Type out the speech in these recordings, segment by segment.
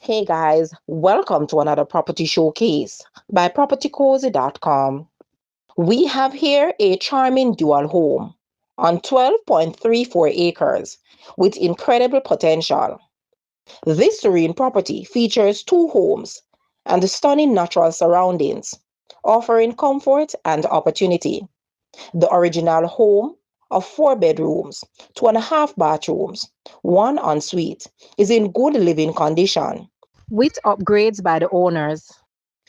Hey guys, welcome to another property showcase by propertycozy.com. We have here a charming dual home on 12.34 acres with incredible potential. This serene property features two homes and stunning natural surroundings, offering comfort and opportunity. The original home of four bedrooms, two and a half bathrooms, one ensuite is in good living condition with upgrades by the owners,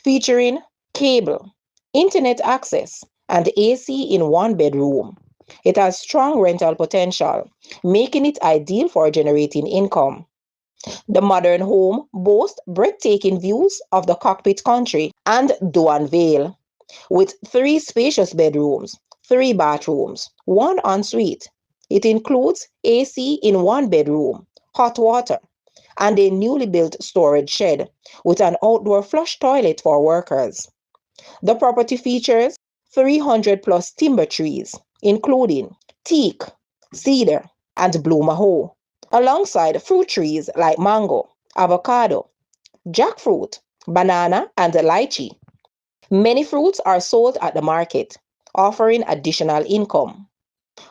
featuring cable, internet access, and AC in one bedroom. It has strong rental potential, making it ideal for generating income. The modern home boasts breathtaking views of the Cockpit Country and Duanvale, with three spacious bedrooms, three bathrooms, one ensuite. It includes AC in one bedroom, hot water, and a newly built storage shed with an outdoor flush toilet for workers. The property features 300 plus timber trees, including teak, cedar, and blue mahoe, alongside fruit trees like mango, avocado, jackfruit, banana, and lychee. Many fruits are sold at the market, offering additional income.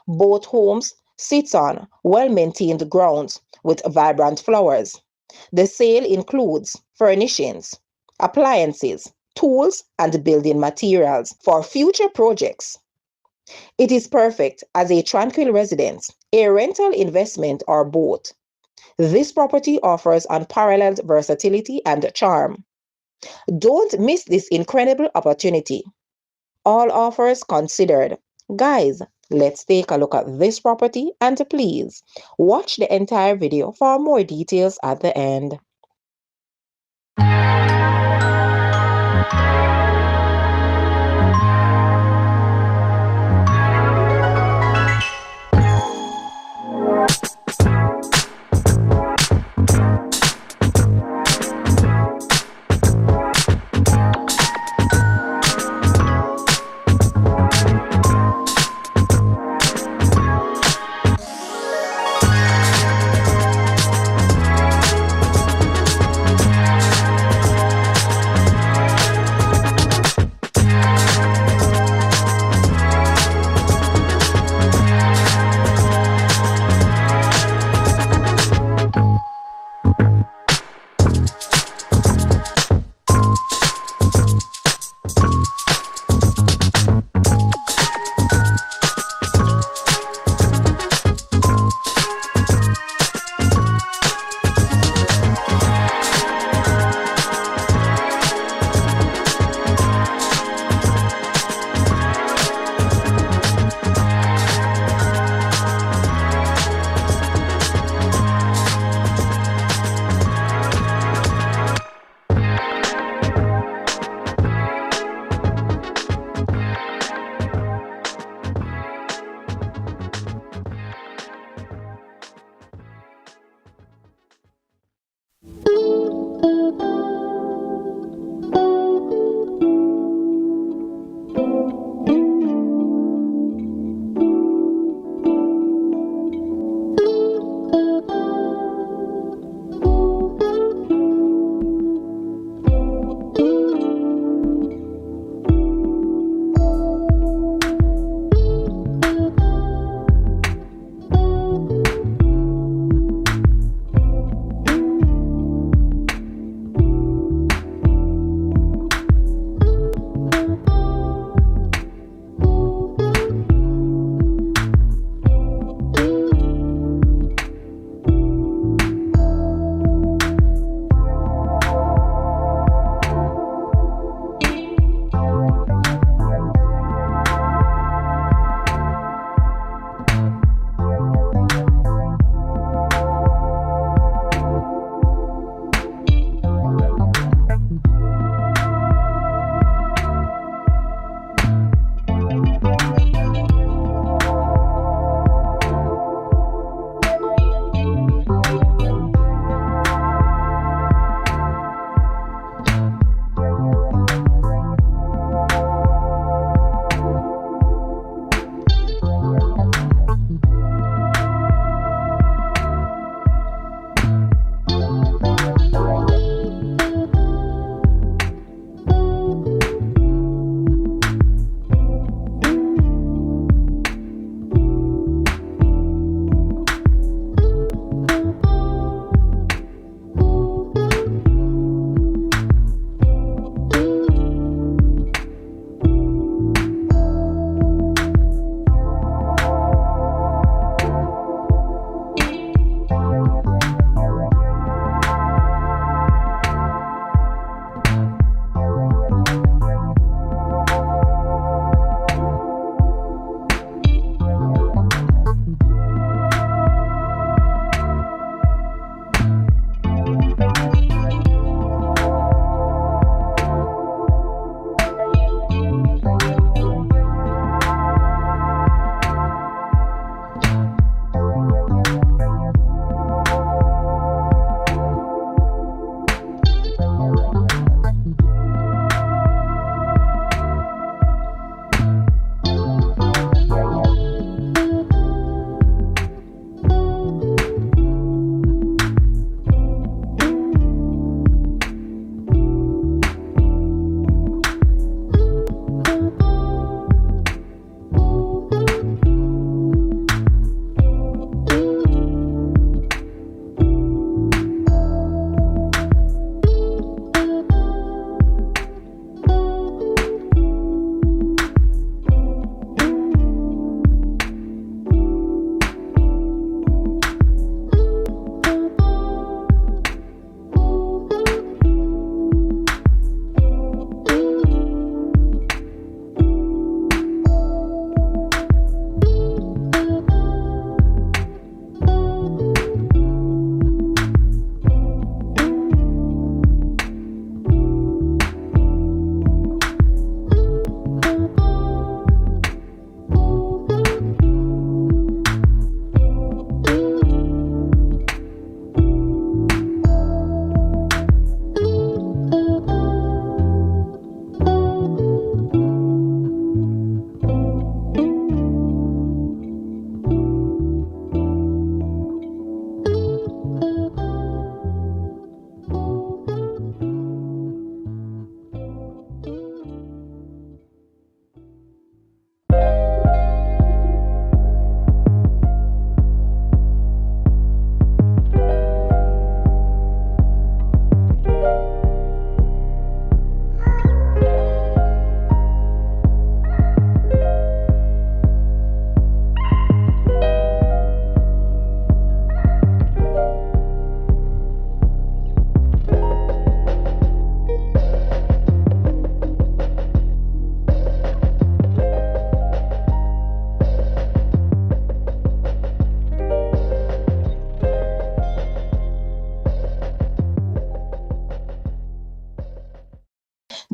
Both homes sit on well-maintained grounds with vibrant flowers. The sale includes furnishings, appliances, tools, and building materials for future projects. It is perfect as a tranquil residence, a rental investment, or both. This property offers unparalleled versatility and charm. Don't miss this incredible opportunity. All offers considered. Guys, let's take a look at this property and please watch the entire video for more details at the end.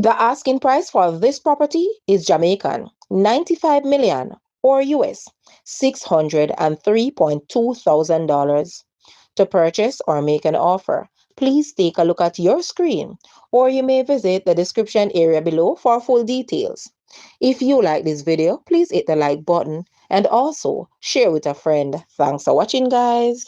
The asking price for this property is Jamaican 95 million or US $603.2 thousand. To purchase or make an offer, please take a look at your screen or you may visit the description area below for full details. If you like this video, please hit the like button and also share with a friend. Thanks for watching, guys.